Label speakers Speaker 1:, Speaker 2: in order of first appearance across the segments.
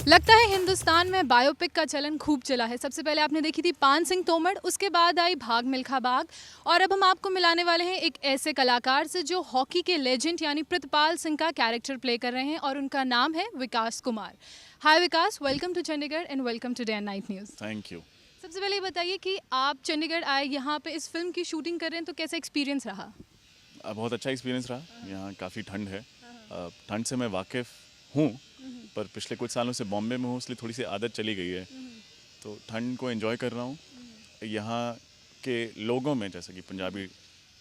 Speaker 1: लगता है हिंदुस्तान में बायोपिक का चलन खूब चला है। सबसे पहले आपने देखी थी पान सिंह तोमर, उसके बाद आई भाग मिल्खा भाग, और अब हम आपको मिलाने वाले हैं एक ऐसे कलाकार से जो हॉकी के लेजेंड यानी प्रितपाल सिंह का कैरेक्टर प्ले कर रहे हैं, और उनका नाम है Vikas Kumar. Hi Vikas, welcome to Chandigarh and welcome to Day and night News.
Speaker 2: Thank you.
Speaker 1: सबसे पहले ये बताइए कि आप चंडीगढ़ आए, यहाँ पे इस फिल्म की शूटिंग कर रहे हैं, तो कैसा एक्सपीरियंस रहा?
Speaker 2: बहुत अच्छा एक्सपीरियंस रहा। यहाँ काफ़ी ठंड है। ठंड से मैं वाकिफ़ हूँ, पर पिछले कुछ सालों से बॉम्बे में हूँ, इसलिए थोड़ी सी आदत चली गई है। तो ठंड को एंजॉय कर रहा हूँ। यहाँ के लोगों में, जैसे कि पंजाबी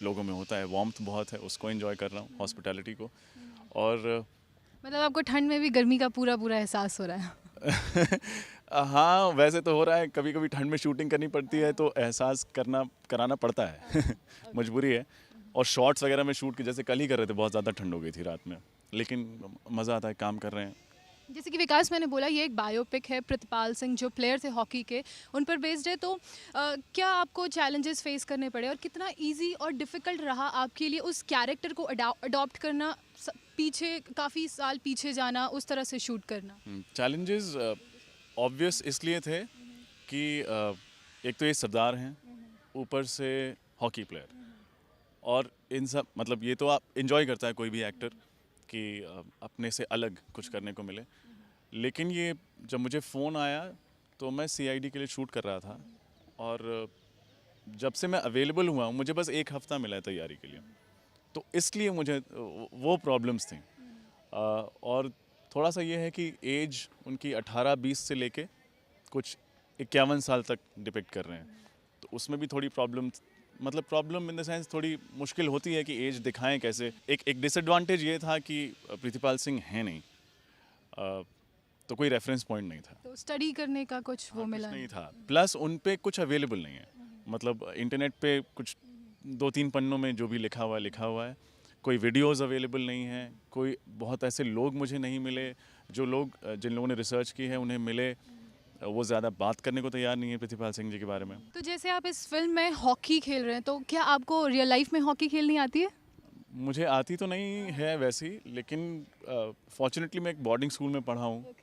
Speaker 2: लोगों में होता है, वार्मथ बहुत है, उसको एंजॉय कर रहा हूँ, हॉस्पिटैलिटी को। और
Speaker 1: मतलब आपको ठंड में भी गर्मी का पूरा पूरा एहसास हो रहा है?
Speaker 2: हाँ, वैसे तो हो रहा है। कभी कभी ठंड में शूटिंग करनी पड़ती है तो एहसास कराना पड़ता है। मजबूरी है। और शॉट्स वगैरह में शूट की, जैसे कल ही कर रहे थे, बहुत ज़्यादा ठंड हो गई थी रात में, लेकिन मज़ा आता है, काम कर रहे हैं।
Speaker 1: जैसे कि विकास मैंने बोला, ये एक बायोपिक है, प्रितपाल सिंह जो प्लेयर थे हॉकी के, उन पर बेस्ड है। तो क्या आपको चैलेंजेस फेस करने पड़े, और कितना इजी और डिफ़िकल्ट रहा आपके लिए उस कैरेक्टर को अडॉप्ट करना, पीछे काफ़ी साल पीछे जाना, उस तरह से शूट करना?
Speaker 2: चैलेंजेस ऑब्वियस इसलिए थे कि एक तो ये सरदार हैं, ऊपर से हॉकी प्लेयर, और इन सब, मतलब ये तो आप इंजॉय करता है कोई भी एक्टर कि अपने से अलग कुछ करने को मिले। लेकिन ये जब मुझे फ़ोन आया तो मैं सीआईडी के लिए शूट कर रहा था, और जब से मैं अवेलेबल हुआ हूँ, मुझे बस 1 हफ़्ता मिला है तैयारी के लिए, तो इसलिए मुझे वो प्रॉब्लम्स थी। और थोड़ा सा ये है कि एज उनकी 18-20 से लेके कुछ 51 साल तक डिपिक्ट कर रहे हैं, तो उसमें भी थोड़ी प्रॉब्लम इन द सेंस थोड़ी मुश्किल होती है कि एज दिखाएं कैसे। एक डिसएडवांटेज ये था कि प्रीतिपाल सिंह हैं नहीं, तो कोई रेफरेंस पॉइंट नहीं था,
Speaker 1: तो स्टडी करने का कुछ वो मिला
Speaker 2: नहीं था। प्लस उन पे कुछ अवेलेबल नहीं है, मतलब इंटरनेट पे कुछ 2-3 पन्नों में जो भी लिखा हुआ है, कोई वीडियोस अवेलेबल नहीं है, कोई बहुत ऐसे लोग मुझे नहीं मिले, जो लोग जिन लोगों ने रिसर्च की है उन्हें मिले, वो ज़्यादा बात करने को तैयार नहीं है प्रीतिपाल सिंह जी के बारे में।
Speaker 1: तो जैसे आप इस फिल्म में हॉकी खेल रहे हैं, तो क्या आपको रियल लाइफ में हॉकी खेलनी आती है?
Speaker 2: मुझे आती तो नहीं है वैसी, लेकिन फॉर्चुनेटली मैं एक बोर्डिंग स्कूल में पढ़ा हूँ,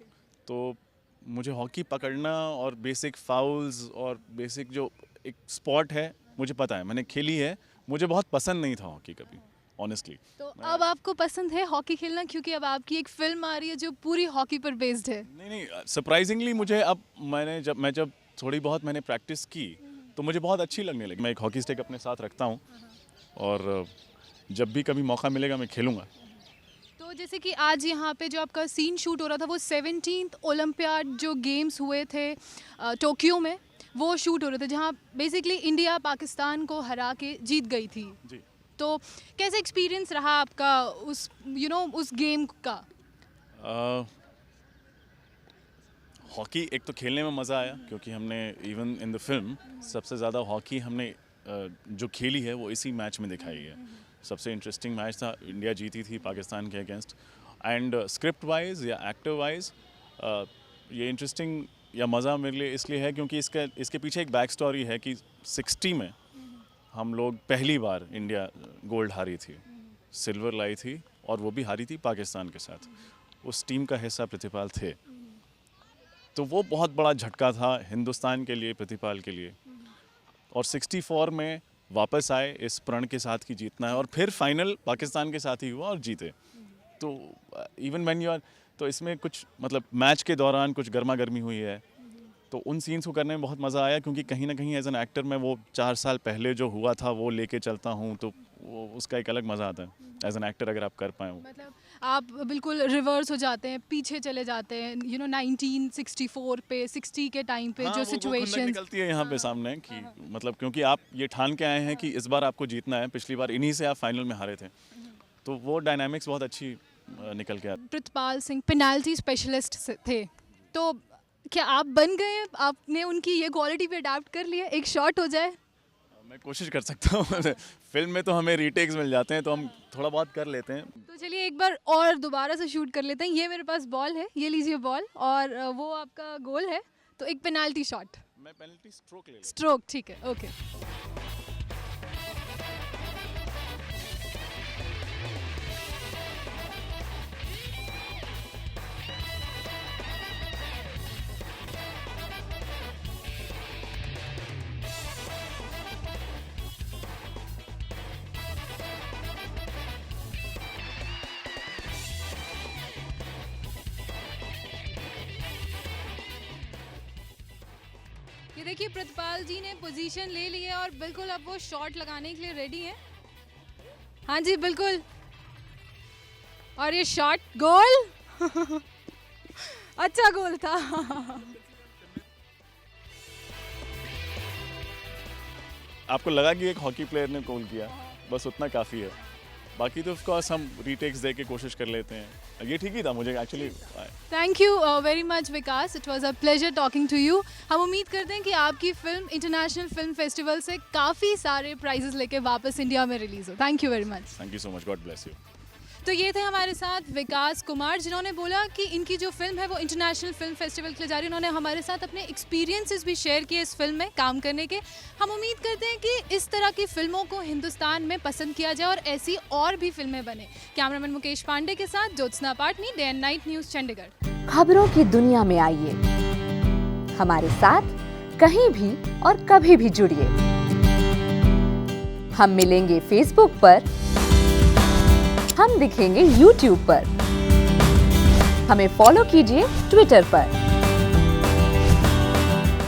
Speaker 2: तो मुझे हॉकी पकड़ना और बेसिक फाउल्स और बेसिक जो एक स्पॉट है मुझे पता है, मैंने खेली है। मुझे बहुत पसंद नहीं था हॉकी कभी, ऑनेस्टली।
Speaker 1: तो अब आपको पसंद है हॉकी खेलना, क्योंकि अब आपकी एक फिल्म आ रही है जो पूरी हॉकी पर बेस्ड है?
Speaker 2: नहीं, सरप्राइजिंगली मुझे अब मैं जब थोड़ी बहुत मैंने प्रैक्टिस की तो मुझे बहुत अच्छी लगने लगी। मैं एक हॉकी स्टिक अपने साथ रखता हूँ, और जब भी कभी मौका मिलेगा मैं खेलूँगा।
Speaker 1: तो जैसे कि आज यहाँ पे जो आपका सीन शूट हो रहा था, वो 17th ओलंपियाड जो गेम्स हुए थे टोक्यो में, वो शूट हो रहे थे, जहाँ बेसिकली इंडिया पाकिस्तान को हरा के जीत गई थी।
Speaker 2: जी।
Speaker 1: तो कैसा एक्सपीरियंस रहा आपका उस उस गेम का?
Speaker 2: हॉकी एक तो खेलने में मज़ा आया, क्योंकि हमने इवन इन द फिल्म सबसे ज़्यादा हॉकी हमने जो खेली है वो इसी मैच में दिखाई है। सबसे इंटरेस्टिंग मैच था, इंडिया जीती थी पाकिस्तान के अगेंस्ट। एंड स्क्रिप्ट वाइज या एक्टर वाइज ये इंटरेस्टिंग या मज़ा मेरे लिए इसलिए है क्योंकि इसके पीछे एक बैक स्टोरी है कि 60 में हम लोग पहली बार इंडिया गोल्ड हारी थी, सिल्वर लाई थी, और वो भी हारी थी पाकिस्तान के साथ। उस टीम का हिस्सा प्रीतिपाल थे, तो वो बहुत बड़ा झटका था हिंदुस्तान के लिए, प्रीतिपाल के लिए। और 64 में वापस आए इस प्रण के साथ कि जीतना है, और फिर फाइनल पाकिस्तान के साथ ही हुआ और जीते। तो इवन व्हेन यू आर, तो इसमें कुछ मतलब मैच के दौरान कुछ गर्मा गर्मी हुई है, तो उन सीन्स को करने में बहुत मज़ा आया, क्योंकि कहीं ना कहीं एज एन एक्टर मैं वो 4 साल पहले जो हुआ था वो लेके चलता हूँ, तो वो उसका एक अलग मज़ा आता है एज एन एक्टर, अगर आप कर पाएँ।
Speaker 1: मतलब आप बिल्कुल रिवर्स हो जाते हैं, पीछे चले जाते हैं, 1964 पे, 60 के टाइम पे,
Speaker 2: हाँ,
Speaker 1: जो
Speaker 2: वो खुंदक
Speaker 1: सिचुएशंस।
Speaker 2: निकलती है यहाँ पे सामने कि मतलब, क्योंकि आप ये ठान के आए हैं कि इस बार आपको जीतना है, पिछली बार इन्हीं से आप फाइनल में हारे थे, तो वो डायनामिक्स बहुत अच्छी निकल के आती।
Speaker 1: प्रितपाल सिंह पेनाल्टी स्पेशलिस्ट थे, तो क्या आप बन गए? आपने उनकी ये क्वालिटी पे अडाप्ट कर लिया, एक शॉट हो जाए?
Speaker 2: मैं कोशिश कर सकता हूँ। फिल्म में तो हमें रीटेक्स मिल जाते हैं, तो हम थोड़ा बहुत कर लेते हैं।
Speaker 1: तो चलिए एक बार और दोबारा से शूट कर लेते हैं। ये मेरे पास बॉल है, ये लीजिए बॉल, और वो आपका गोल है, तो एक पेनाल्टी शॉट।
Speaker 2: मैं पेनल्टी स्ट्रोक ले लेता
Speaker 1: स्ट्रोक, ठीक है, ओके। ये देखिए प्रतिपाल जी ने पोजीशन ले ली है और बिल्कुल अब वो शॉट लगाने के लिए रेडी हैं। हाँ जी बिल्कुल, और ये शॉट गोल अच्छा गोल था।
Speaker 2: आपको लगा कि एक हॉकी प्लेयर ने गोल किया, बस उतना काफ़ी है। बाकी तो ऑफ कोर्स हम रीटेक्स दे के कोशिश कर लेते हैं। ये ठीक ही था मुझे actually.
Speaker 1: Thank you very much Vikas, it was a pleasure talking to you. हम उम्मीद करते हैं कि आपकी फिल्म इंटरनेशनल फिल्म फेस्टिवल से काफ़ी सारे प्राइजेस लेके वापस इंडिया में रिलीज हो। Thank you very much.
Speaker 2: Thank you so much, God bless you.
Speaker 1: तो ये थे हमारे साथ विकास कुमार, जिन्होंने बोला कि इनकी जो फिल्म है वो इंटरनेशनल फिल्म फेस्टिवल के लिए जा रही है। उन्होंने हमारे साथ अपने एक्सपीरियंसेस भी शेयर किए इस फिल्म में काम करने के। हम उम्मीद करते हैं कि इस तरह की फिल्मों को हिंदुस्तान में पसंद किया जाए और ऐसी और भी फिल्में बने। कैमरामैन मुकेश पांडे के साथ Jyotsna Patni, day and night news Chandigarh.
Speaker 3: खबरों की दुनिया में आइए, हमारे साथ कहीं भी और कभी भी जुड़िए। हम मिलेंगे फेसबुक पर, हम दिखेंगे YouTube पर, हमें फॉलो कीजिए ट्विटर पर।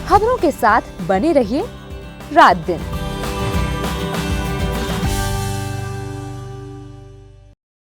Speaker 3: खबरों के साथ बने रहिए रात दिन।